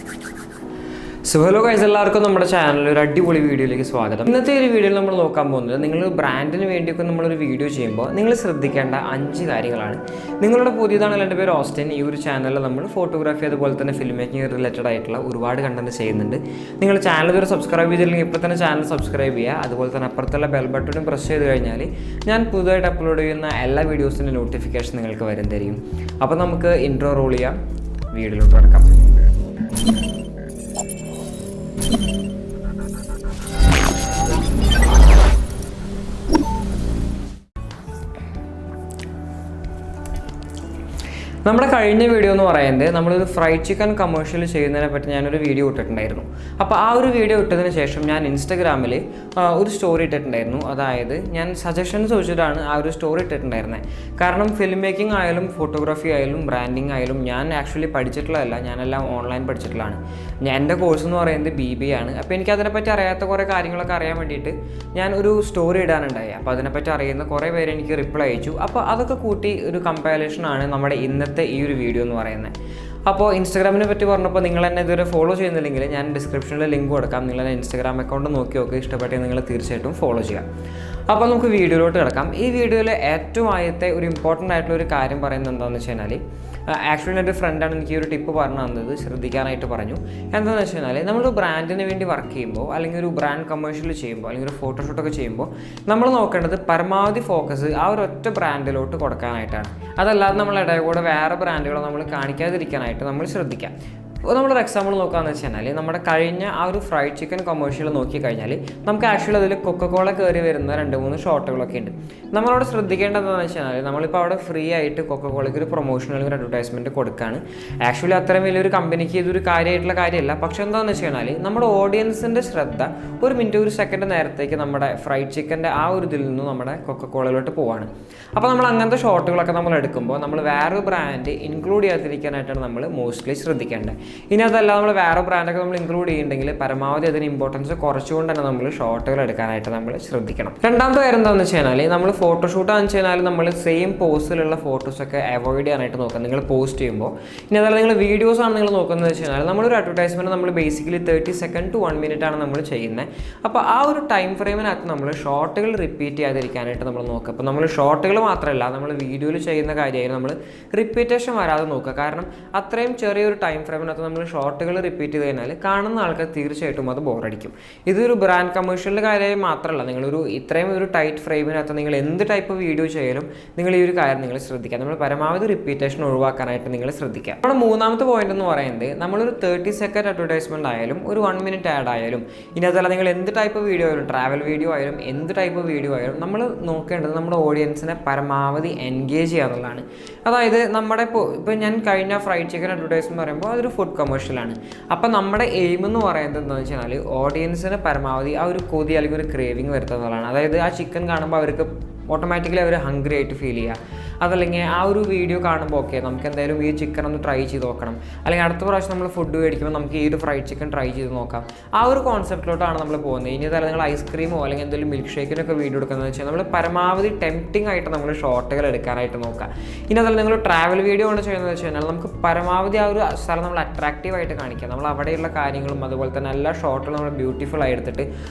So hello guys, എല്ലാവർക്കും നമ്മുടെ ചാനലിൽ ഒരു അടിപൊളി വീഡിയോയിലേക്ക് സ്വാഗതം. ഇന്നത്തെ ഒരു വീഡിയോയിൽ നമ്മൾ നോക്കാൻ പോകുന്നത് നിങ്ങൾ ബ്രാൻഡിന് വേണ്ടിയൊക്കെ നമ്മളൊരു വീഡിയോ ചെയ്യുമ്പോൾ നിങ്ങൾ ശ്രദ്ധിക്കേണ്ട 5 കാര്യങ്ങളാണ്. നിങ്ങളുടെ പുതിയതാണെങ്കിൽ എൻ്റെ പേര് ഓസ്റ്റിൻ. ഈ ഒരു ചാനലിൽ നമ്മൾ ഫോട്ടോഗ്രാഫി അതുപോലെ തന്നെ ഫിലിം മേക്കിംഗ് റിലേറ്റഡ് ആയിട്ടുള്ള ഒരുപാട് കണ്ടന്റ് ചെയ്യുന്നുണ്ട്. നിങ്ങൾ ചാനൽ ഇതുവരെ സബ്സ്ക്രൈബ് ചെയ്തില്ലെങ്കിൽ ഇപ്പോൾ തന്നെ ചാനൽ സബ്സ്ക്രൈബ് ചെയ്യുക. അതുപോലെ തന്നെ അപ്പുറത്തുള്ള ബെൽ ബട്ടണും പ്രസ് ചെയ്ത് കഴിഞ്ഞാൽ ഞാൻ പുതുതായിട്ട് അപ്ലോഡ് ചെയ്യുന്ന എല്ലാ വീഡിയോസിൻ്റെ നോട്ടിഫിക്കേഷൻ നിങ്ങൾക്ക് വരുന്നതായിരിക്കും. അപ്പോൾ നമുക്ക് ഇൻട്രോ റോൾ ചെയ്യാം, വീഡിയോയിലോട്ട് കിടക്കാം. നമ്മുടെ കഴിഞ്ഞ വീഡിയോ എന്ന് പറയുന്നത് നമ്മളൊരു ഫ്രൈഡ് ചിക്കൻ കമേഴ്ഷ്യൽ ചെയ്യുന്നതിനെ പറ്റി ഞാനൊരു വീഡിയോ ഇട്ടിട്ടുണ്ടായിരുന്നു. അപ്പോൾ ആ ഒരു വീഡിയോ ഇട്ടതിന് ശേഷം ഞാൻ ഇൻസ്റ്റഗ്രാമിൽ ഒരു സ്റ്റോറി ഇട്ടിട്ടുണ്ടായിരുന്നു. അതായത് ഞാൻ സജഷൻസ് ചോദിച്ചിട്ടാണ് ആ ഒരു സ്റ്റോറി ഇട്ടിട്ടുണ്ടായിരുന്നത്. കാരണം ഫിലിം മേക്കിംഗ് ആയാലും ഫോട്ടോഗ്രാഫി ആയാലും ബ്രാൻഡിങ് ആയാലും ഞാൻ ആക്ച്വലി പഠിച്ചിട്ടുള്ളതല്ല, ഞാനെല്ലാം ഓൺലൈൻ പഠിച്ചിട്ടുള്ളതാണ്. എൻ്റെ കോഴ്സ് എന്ന് പറയുന്നത് BBA ആണ്. അപ്പോൾ എനിക്ക് അതിനെപ്പറ്റി അറിയാത്ത കുറേ കാര്യങ്ങളൊക്കെ അറിയാൻ വേണ്ടിയിട്ട് ഞാൻ ഒരു സ്റ്റോറി ഇടാനുണ്ടായി. അപ്പോൾ അതിനെപ്പറ്റി അറിയുന്ന കുറേ പേര് എനിക്ക് റിപ്ലൈ അയച്ചു. അപ്പോൾ അതൊക്കെ കൂട്ടി ഒരു കമ്പാരിസണാണ് നമ്മുടെ ഇന്നത്തെ ഈ ഒരു വീഡിയോ എന്ന് പറയുന്നത്. അപ്പോൾ ഇൻസ്റ്റാഗ്രാമിനെ പറ്റി പറഞ്ഞപ്പോൾ നിങ്ങൾ എന്നെ ഇതുവരെ ഫോളോ ചെയ്യുന്നില്ലെങ്കിൽ ഞാൻ ഡിസ്ക്രിപ്ഷനിൽ ലിങ്ക് കൊടുക്കാം. നിങ്ങൾ എൻ്റെ ഇൻസ്റ്റാഗ്രാം അക്കൗണ്ട് നോക്കി നോക്കി ഇഷ്ടപ്പെട്ടെങ്കിൽ നിങ്ങൾ തീർച്ചയായിട്ടും ഫോളോ ചെയ്യാം. അപ്പോൾ നമുക്ക് വീഡിയോയിലോട്ട് കിടക്കാം. ഈ വീഡിയോയിൽ ഏറ്റവും ആദ്യത്തെ ഒരു ഇമ്പോർട്ടൻ്റ് ആയിട്ടുള്ള ഒരു കാര്യം പറയുന്നത് എന്താണെന്ന് വെച്ച് കഴിഞ്ഞാൽ, ആക്ച്വലി എൻ്റെ ഫ്രണ്ടാണ് എനിക്ക് ഒരു ടിപ്പ് പറഞ്ഞു തന്നത്, ശ്രദ്ധിക്കാനായിട്ട് പറഞ്ഞു. എന്താണെന്ന് വെച്ച് കഴിഞ്ഞാൽ നമ്മൾ ബ്രാൻഡിന് വേണ്ടി വർക്ക് ചെയ്യുമ്പോൾ അല്ലെങ്കിൽ ഒരു ബ്രാൻഡ് കമേഴ്ഷ്യൽ ചെയ്യുമ്പോൾ അല്ലെങ്കിൽ ഒരു ഫോട്ടോഷൂട്ടൊക്കെ ചെയ്യുമ്പോൾ നമ്മൾ നോക്കേണ്ടത് പരമാവധി ഫോക്കസ് ആ ഒരു ഒറ്റ ബ്രാൻഡിലോട്ട് കൊടുക്കാനായിട്ടാണ്. അതല്ലാതെ നമ്മൾ ഇടയിൽ കൂടെ വേറെ ബ്രാൻഡുകളോ നമ്മൾ കാണിക്കാതിരിക്കാനായിട്ട് നമ്മൾ ശ്രദ്ധിക്കാം. നമ്മളൊരു എക്സാമ്പിൾ നോക്കുകയെന്ന് വെച്ച് കഴിഞ്ഞാൽ നമ്മുടെ കഴിഞ്ഞ ആ ഒരു ഫ്രൈഡ് ചിക്കൻ കൊമേഴ്ഷ്യൽ നോക്കിക്കഴിഞ്ഞാൽ നമുക്ക് ആക്ച്വലി അതിൽ കൊക്കക്കോള കയറി വരുന്ന 2-3 ഷോട്ടുകളൊക്കെ ഉണ്ട്. നമ്മളവിടെ ശ്രദ്ധിക്കേണ്ടത് എന്താണെന്ന് വെച്ച് കഴിഞ്ഞാൽ നമ്മളിപ്പോൾ അവിടെ ഫ്രീ ആയിട്ട് കൊക്കക്കോളയ്ക്ക് ഒരു പ്രൊമോഷൻ അല്ലെങ്കിൽ ഒരു അഡ്വർടൈസ്മെൻറ്റ് കൊടുക്കുകയാണ്. ആക്ച്വലി അത്രയും വലിയൊരു കമ്പനിക്ക് ഇതൊരു കാര്യമായിട്ടുള്ള കാര്യമല്ല. പക്ഷേ എന്താണെന്ന് വെച്ച് കഴിഞ്ഞാൽ നമ്മുടെ ഓഡിയൻസിൻ്റെ ശ്രദ്ധ ഒരു മിനിറ്റ് ഒരു സെക്കൻഡ് നേരത്തേക്ക് നമ്മുടെ ഫ്രൈഡ് ചിക്കൻ്റെ ആ ഒരു ഇതിൽ നിന്ന് നമ്മുടെ കൊക്കക്കോളയിലോട്ട് പോവാണ്. അപ്പോൾ നമ്മൾ അങ്ങനത്തെ ഷോട്ടുകളൊക്കെ നമ്മൾ എടുക്കുമ്പോൾ നമ്മൾ വേറൊരു ബ്രാൻഡ് ഇൻക്ലൂഡ് ചെയ്യാതിരിക്കാനായിട്ടാണ് നമ്മൾ മോസ്റ്റ്ലി ശ്രദ്ധിക്കേണ്ടത്. ഇനി അതല്ല നമ്മൾ വേറെ ബ്രാൻഡൊക്കെ നമ്മൾ ഇൻക്ലൂഡ് ചെയ്യുന്നുണ്ടെങ്കിൽ പരമാവധി അതിന് ഇമ്പോർട്ടൻസ് കുറച്ചുകൊണ്ട് തന്നെ നമ്മൾ ഷോട്ടുകൾ എടുക്കാനായിട്ട് നമ്മൾ ശ്രദ്ധിക്കണം. രണ്ടാമത്തെ കാര്യം എന്താണെന്ന് വെച്ച് കഴിഞ്ഞാൽ നമ്മൾ ഫോട്ടോഷൂട്ടാണെന്ന് വെച്ച് കഴിഞ്ഞാൽ നമ്മൾ സെയിം പോസിലുള്ള ഫോട്ടോസൊക്കെ അവോയ്ഡ് ചെയ്യാനായിട്ട് നോക്കാം നിങ്ങൾ പോസ്റ്റ് ചെയ്യുമ്പോൾ. ഇനി അതല്ല നിങ്ങൾ വീഡിയോസാണ് നിങ്ങൾ നോക്കുന്നത് വെച്ച് കഴിഞ്ഞാൽ നമ്മളൊരു അഡ്വർടൈസ്മെൻറ്റ് നമ്മൾ ബേസിക്കലി 30 സെക്കൻഡ് to 1 minute ആണ് നമ്മൾ ചെയ്യുന്നത്. അപ്പോൾ ആ ഒരു ടൈം ഫ്രെയിമിനകത്ത് നമ്മൾ ഷോട്ടുകൾ റിപ്പീറ്റ് ചെയ്യാതിരിക്കാനായിട്ട് നമ്മൾ നോക്കുക. അപ്പോൾ നമ്മൾ ഷോട്ടുകൾ മാത്രമല്ല നമ്മൾ വീഡിയോയിൽ ചെയ്യുന്ന കാര്യമായിരുന്നു നമ്മൾ റിപ്പീറ്റേഷൻ വരാതെ നോക്കുക. കാരണം അത്രയും ചെറിയൊരു ടൈം ഫ്രെയിമിനകത്ത് നമ്മൾ ഷോട്ടുകൾ റിപ്പീറ്റ് ചെയ്ത് കഴിഞ്ഞാൽ കാണുന്ന ആൾക്ക് തീർച്ചയായിട്ടും അത് ബോറടിക്കും. ഇതൊരു ബ്രാൻഡ് കമേഴ്ഷ്യലിൻ്റെ കാര്യമായി മാത്രമല്ല, നിങ്ങളൊരു ഇത്രയും ഒരു ടൈറ്റ് ഫ്രെയിമിനകത്ത് നിങ്ങൾ എന്ത് ടൈപ്പ് വീഡിയോ ചെയ്യലും നിങ്ങൾ ഈ ഒരു കാര്യം നിങ്ങൾ ശ്രദ്ധിക്കുക. നമ്മൾ പരമാവധി റിപ്പീറ്റേഷൻ ഒഴിവാക്കാനായിട്ട് നിങ്ങൾ ശ്രദ്ധിക്കുക. നമ്മുടെ മൂന്നാമത്തെ പോയിന്റ് എന്ന് പറയുന്നത് നമ്മളൊരു 30 സെക്കൻഡ് അഡ്വർടൈസ്മെൻറ്റ് ആയാലും ഒരു 1 minute ആഡ് ആയാലും ഇനി അതല്ല നിങ്ങൾ എന്ത് ടൈപ്പ് വീഡിയോ ആയാലും ട്രാവൽ വീഡിയോ ആയാലും എന്ത് ടൈപ്പ് വീഡിയോ ആയാലും നമ്മൾ നോക്കേണ്ടത് നമ്മുടെ ഓഡിയൻസിനെ പരമാവധി എൻഗേജ് ചെയ്യുക എന്നുള്ളതാണ്. അതായത് നമ്മുടെ ഇപ്പോൾ ഞാൻ കഴിഞ്ഞ ഫ്രൈഡ് ചിക്കൻ അഡ്വർടൈസ്മെൻറ്റ് പറയുമ്പോൾ അതൊരു ഫുഡ് കമേഴ്ഷ്യലാണ്. അപ്പം നമ്മുടെ എയിം എന്ന് പറയുന്നത് എന്താണെന്ന് വെച്ച് കഴിഞ്ഞാൽ ഓഡിയൻസിന് പരമാവധി ആ ഒരു കൊതി അല്ലെങ്കിൽ ഒരു ക്രേവിങ് വരുത്തുന്നതാണ്. അതായത് ആ ചിക്കൻ കാണുമ്പോൾ അവർക്ക് ഓട്ടോമാറ്റിക്കലി അവർ ഹംഗ്രി ആയിട്ട് ഫീൽ ചെയ്യുക. അതല്ലെങ്കിൽ ആ ഒരു വീഡിയോ കാണുമ്പോൾ ഓക്കെ നമുക്ക് എന്തായാലും ഈ ചിക്കൻ ഒന്ന് ട്രൈ ചെയ്ത് നോക്കണം, അല്ലെങ്കിൽ അടുത്ത പ്രാവശ്യം നമ്മൾ ഫുഡ് മേടിക്കുമ്പോൾ നമുക്ക് ഈ ഒരു ഫ്രൈഡ് ചിക്കൻ ട്രൈ ചെയ്ത് നോക്കാം. ആ ഒരു കോൺസെപ്റ്റിലോട്ടാണ് നമ്മൾ പോകുന്നത്. ഇനി അതല്ല നിങ്ങൾ ഐസ്ക്രീമോ അല്ലെങ്കിൽ എന്തെങ്കിലും മിൽക്ക് ഷേക്കിനൊക്കെ വീഡിയോ എടുക്കുന്നതെന്ന് വെച്ചാൽ നമ്മൾ പരമാവധി ടെംപ്റ്റിംഗ് ആയിട്ട് നമ്മൾ ഷോട്ടുകൾ എടുക്കാനായിട്ട് നോക്കുക. ഇനി അതല്ല നിങ്ങൾ ട്രാവൽ വീഡിയോ കൊണ്ട് ചെയ്യുന്നതെന്ന് വെച്ച് കഴിഞ്ഞാൽ നമുക്ക് പരമാവധി ആ ഒരു സ്ഥലം നമ്മൾ അട്രാക്റ്റീവായിട്ട് കാണിക്കുക. നമ്മൾ അവിടെയുള്ള കാര്യങ്ങളും അതുപോലെ തന്നെ എല്ലാ ഷോട്ടുകളും നമ്മൾ ബ്യൂട്ടിഫുൾ ആയി എടുത്തിട്ട്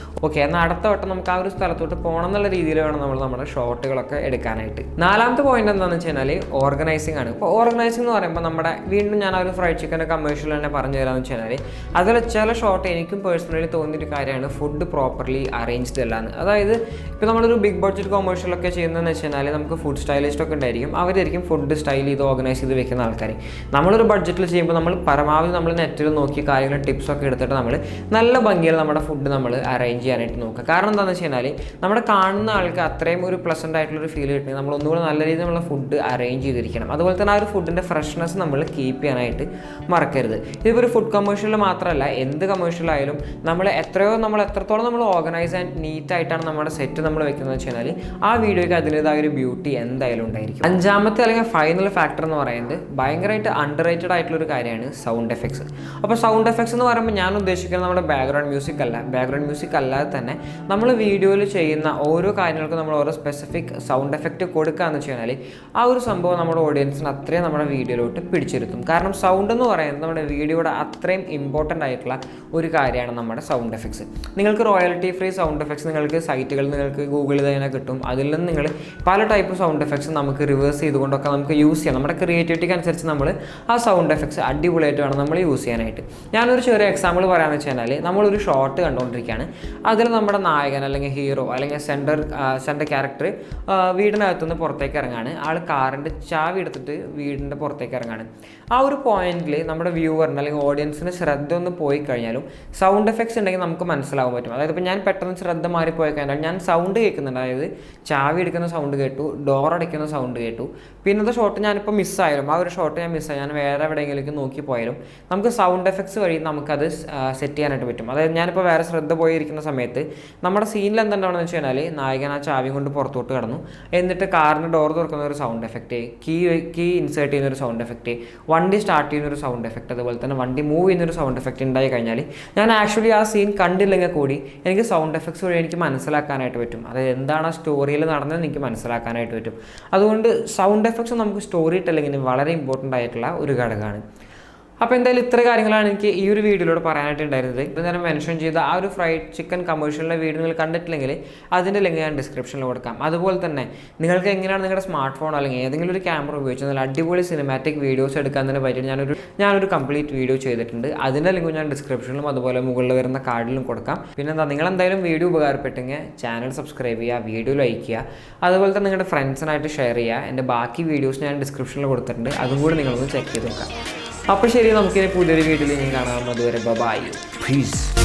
ഓക്കെ എന്നാൽ അടുത്ത വട്ടം നമുക്ക് ആ ഒരു സ്ഥലത്തോട്ട് പോകണം എന്നുള്ള രീതിയിൽ വേണം നമ്മൾ നമ്മുടെ ഷോട്ടുകളൊക്കെ എടുക്കാനായിട്ട്. നാലാമത്തെ പോയിന്റ് എന്താണെന്ന് വെച്ച് കഴിഞ്ഞാൽ ഓർഗനൈസിംഗ് ആണ്. ഇപ്പോൾ ഓർഗനൈസിംഗ് എന്ന് പറയുമ്പോൾ നമ്മുടെ വീണ്ടും ഞാൻ ആ ഒരു ഫ്രൈഡ് ചിക്കൻ്റെ കമേഴ്ഷ്യൽ തന്നെ പറഞ്ഞു തരാമെന്ന് വെച്ച് കഴിഞ്ഞാൽ അതിൽ ചില ഷോട്ട് എനിക്കും പേഴ്സണലി തോന്നിയൊരു കാര്യമാണ് ഫുഡ് പ്രോപ്പർലി അറേഞ്ച്ഡ് അല്ലാന്ന്. അതായത് ഇപ്പോൾ നമ്മളൊരു ബിഗ് ബഡ്ജറ്റ് കൊമേഴ്ഷ്യലൊക്കെ ചെയ്യുന്നതെന്ന് വെച്ച് കഴിഞ്ഞാൽ നമുക്ക് ഫുഡ് സ്റ്റൈലിസ്റ്റൊക്കെ ഉണ്ടായിരിക്കും, അവരായിരിക്കും ഫുഡ് സ്റ്റൈൽ ചെയ്ത് ഓർഗനൈസ് ചെയ്ത് വെക്കുന്ന ആൾക്കാർ. നമ്മളൊരു ബഡ്ജറ്റിൽ ചെയ്യുമ്പോൾ നമ്മൾ പരമാവധി നമ്മൾ നെറ്റിൽ നോക്കി കാര്യങ്ങളും ടിപ്സൊക്കെ എടുത്തിട്ട് നമ്മൾ നല്ല ഭംഗിയിൽ നമ്മുടെ ഫുഡ് നമ്മൾ അറേഞ്ച് ചെയ്യാനായിട്ട് നോക്കുക. കാരണം എന്താണെന്ന് വെച്ച് കഴിഞ്ഞാൽ നമ്മുടെ കാണുന്ന ആൾക്ക് അത്രയും ഒരു പ്ലസൻ്റ് ആയിട്ടുള്ളൊരു ഫീൽ കിട്ടണമെങ്കിൽ നമ്മൾ ഒന്നുകൂടെ നല്ല രീതിയിൽ നമ്മൾ ഫുഡ് അറേഞ്ച് ചെയ്തിരിക്കണം. അതുപോലെ തന്നെ ആ ഒരു ഫുഡിൻ്റെ ഫ്രഷ്നെസ് നമ്മൾ കീപ്പ് ചെയ്യാനായിട്ട് മറക്കരുത്. ഇതിപ്പോൾ ഒരു ഫുഡ് കമേഴ്ഷ്യൽ മാത്രമല്ല, എന്ത് കമേഴ്ഷ്യലായാലും നമ്മൾ എത്രത്തോളം നമ്മൾ ഓർഗനൈസ് ആൻഡ് നീറ്റായിട്ടാണ് നമ്മുടെ സെറ്റ് നമ്മൾ വെക്കുന്നത് വെച്ച് കഴിഞ്ഞാൽ ആ വീഡിയോയ്ക്ക് അതിൻ്റെതായ ഒരു ബ്യൂട്ടി എന്തായാലും ഉണ്ടായിരിക്കും. അഞ്ചാമത്തെ അല്ലെങ്കിൽ ഫൈനൽ ഫാക്ടർ എന്ന് പറയുന്നത് ഭയങ്കരമായിട്ട് അണ്ടർ റേറ്റഡ് ആയിട്ടുള്ളൊരു കാര്യമാണ് സൗണ്ട് എഫക്ട്സ്. അപ്പോൾ സൗണ്ട് എഫക്ട്സ് എന്ന് പറയുമ്പോൾ ഞാൻ ഉദ്ദേശിക്കുന്നത് നമ്മുടെ ബാക്ക്ഗ്രൗണ്ട് മ്യൂസിക് അല്ലാതെ തന്നെ നമ്മൾ വീഡിയോയിൽ ചെയ്യുന്ന ഓരോ കാര്യങ്ങൾക്കും നമ്മൾ ഓരോ സ്പെസിഫിക് സൗണ്ട് എഫക്റ്റ് കൊടുക്കുക എന്ന് വെച്ച് കഴിഞ്ഞാൽ ആ ഒരു സംഭവം നമ്മുടെ ഓഡിയൻസിന് അത്രയും നമ്മുടെ വീഡിയോയിലോട്ട് പിടിച്ചിരുത്തും. കാരണം സൗണ്ട് എന്ന് പറയുന്നത് നമ്മുടെ വീഡിയോയുടെ അത്രയും ഇമ്പോർട്ടൻ്റ് ആയിട്ടുള്ള ഒരു കാര്യമാണ് നമ്മുടെ സൗണ്ട് എഫക്ട്സ്. നിങ്ങൾക്ക് റോയൽറ്റി ഫ്രീ സൗണ്ട് എഫക്ട്സ് നിങ്ങൾക്ക് സൈറ്റുകളിൽ നിങ്ങൾക്ക് ഗൂഗിളിൽ തന്നെ കിട്ടും. അതിൽ നിന്ന് നിങ്ങൾ പല ടൈപ്പ് സൗണ്ട് എഫക്ട്സ് നമുക്ക് റിവേഴ്സ് ചെയ്തുകൊണ്ടൊക്കെ നമുക്ക് യൂസ് ചെയ്യാം. നമ്മുടെ ക്രിയേറ്റിവിറ്റിക്ക് അനുസരിച്ച് നമ്മൾ ആ സൗണ്ട് എഫക്ട്സ് അടിപൊളിയായിട്ട് വേണം നമ്മൾ യൂസ് ചെയ്യാനായിട്ട്. ഞാനൊരു ചെറിയ എക്സാമ്പിൾ പറയാമെന്ന് വെച്ച് കഴിഞ്ഞാൽ, നമ്മളൊരു ഷോട്ട് കണ്ടുകൊണ്ടിരിക്കുകയാണ്. അതിൽ നമ്മുടെ നായകൻ അല്ലെങ്കിൽ ഹീറോ അല്ലെങ്കിൽ സെൻറ്റർ ക്യാരക്ടർ വീടിനകത്തുനിന്ന് പുറത്തേക്ക് ഇറങ്ങാണ്. ആൾ കാറിൻ്റെ ചാവി എടുത്തിട്ട് വീടിൻ്റെ പുറത്തേക്ക് ഇറങ്ങാണ്. ആ ഒരു പോയിന്റിൽ നമ്മുടെ വ്യൂവറിന് അല്ലെങ്കിൽ ഓഡിയൻസിന് ശ്രദ്ധ ഒന്ന് പോയി കഴിഞ്ഞാലും സൗണ്ട് എഫക്ട്സ് ഉണ്ടെങ്കിൽ നമുക്ക് മനസ്സിലാവാൻ പറ്റും. അതായത് ഇപ്പോൾ ഞാൻ പെട്ടെന്ന് ശ്രദ്ധ മാറിപ്പോയി കഴിഞ്ഞാൽ ഞാൻ സൗണ്ട് കേൾക്കുന്നുണ്ട്. അതായത് ചാവി എടുക്കുന്ന സൗണ്ട് കേട്ടു, ഡോർ അടയ്ക്കുന്ന സൗണ്ട് കേട്ടു. പിന്നത്തെ ഷോട്ട് ഞാനിപ്പോൾ മിസ്സായാലും ആ ഒരു ഷോട്ട് ഞാൻ മിസ്സായി, ഞാൻ വേറെ എവിടെയെങ്കിലും നോക്കി പോയാലും നമുക്ക് സൗണ്ട് എഫക്ട്സ് വഴി നമുക്കത് സെറ്റ് ചെയ്യാനായിട്ട് പറ്റും. അതായത് ഞാനിപ്പോൾ വേറെ ശ്രദ്ധ പോയിരിക്കുന്ന സമയത്ത് നമ്മുടെ സീനിൽ എന്തുണ്ടാവണമെന്ന് വെച്ച് കഴിഞ്ഞാൽ, നായകൻ ആ ചാവി കൊണ്ട് പുറത്തോട്ട് കടന്നു, എന്നിട്ട് കാറിൻ്റെ ഡോർ തുറക്കുന്ന ഒരു സൗണ്ട് എഫക്റ്റ്, കീ ഇൻസേർട്ട് ചെയ്യുന്ന ഒരു സൗണ്ട് എഫക്റ്റ്, വണ്ടി സ്റ്റാർട്ട് ചെയ്യുന്ന ഒരു സൗണ്ട് എഫക്റ്റ്, അതുപോലെ തന്നെ വണ്ടി മൂവ് ചെയ്യുന്നൊരു സൗണ്ട് എഫക്റ്റ് ഉണ്ടായി കഴിഞ്ഞാൽ ഞാൻ ആക്ച്വലി ആ സീൻ കണ്ടില്ലെങ്കിൽ കൂടി എനിക്ക് സൗണ്ട് എഫക്ട്സ് വഴി എനിക്ക് മനസ്സിലാക്കാനായിട്ട് പറ്റും. അതായത് എന്താണ് ആ സ്റ്റോറിയിൽ നടന്നത് എനിക്ക് മനസ്സിലാക്കാനായിട്ട് പറ്റും. അതുകൊണ്ട് സൗണ്ട് എഫക്ട്സ് നമുക്ക് സ്റ്റോറി ടെല്ലിങ്ങിന് വളരെ ഇമ്പോർട്ടൻ്റ് ആയിട്ടുള്ള ഒരു ഘടകമാണ്. അപ്പോൾ എന്തായാലും ഇത്ര കാര്യങ്ങളാണ് എനിക്ക് ഈ ഒരു വീഡിയോയിലൂടെ പറയാനായിട്ട് ഉണ്ടായിരുന്നത്. ഇപ്പോൾ ഞാൻ മെൻഷൻ ചെയ്ത ആ ഒരു ഫ്രൈഡ് ചിക്കൻ കമേഴ്ഷ്യലിൻ്റെ വീഡിയോ നിങ്ങൾ കണ്ടിട്ടില്ലെങ്കിൽ അതിൻ്റെ ലിങ്ക് ഞാൻ ഡിസ്ക്രിപ്ഷനിൽ കൊടുക്കാം. അതുപോലെ തന്നെ നിങ്ങൾക്ക് എങ്ങനെയാണ് നിങ്ങളുടെ സ്മാർട്ട് ഫോൺ അല്ലെങ്കിൽ ഏതെങ്കിലും ഒരു ക്യാമറ ഉപയോഗിച്ച് നല്ല അടിപൊളി സിനിമാറ്റിക് വീഡിയോസ് എടുക്കാനതിനെ പറ്റി ഞാനൊരു കംപ്ലീറ്റ് വീഡിയോ ചെയ്തിട്ടുണ്ട്. അതിൻ്റെ ലിങ്ക് ഞാൻ ഡിസ്ക്രിപ്ഷനിലും അതുപോലെ മുകളിൽ വരുന്ന കാർഡിലും കൊടുക്കാം. പിന്നെന്താ, നിങ്ങളെന്തായാലും വീഡിയോ ഉപകാരപ്പെട്ടെങ്കിൽ ചാനൽ സബ്സ്ക്രൈബ് ചെയ്യുക, വീഡിയോ ലൈക്ക് ചെയ്യുക, അതുപോലെ തന്നെ നിങ്ങളുടെ ഫ്രണ്ട്സിനായിട്ട് ഷെയർ ചെയ്യുക. എൻ്റെ ബാക്കി വീഡിയോസ് ഞാൻ ഡിസ്ക്രിപ്ഷനിൽ കൊടുത്തിട്ടുണ്ട്, അതും കൂടി നിങ്ങളൊന്ന് ചെക്ക് ചെയ്ത് നോക്കാം. അപ്പോൾ ശരി, നമുക്കിനി പുതിയൊരു വീഡിയോയിൽ കാണാം. അതുവരെ ബൈ, പീസ്.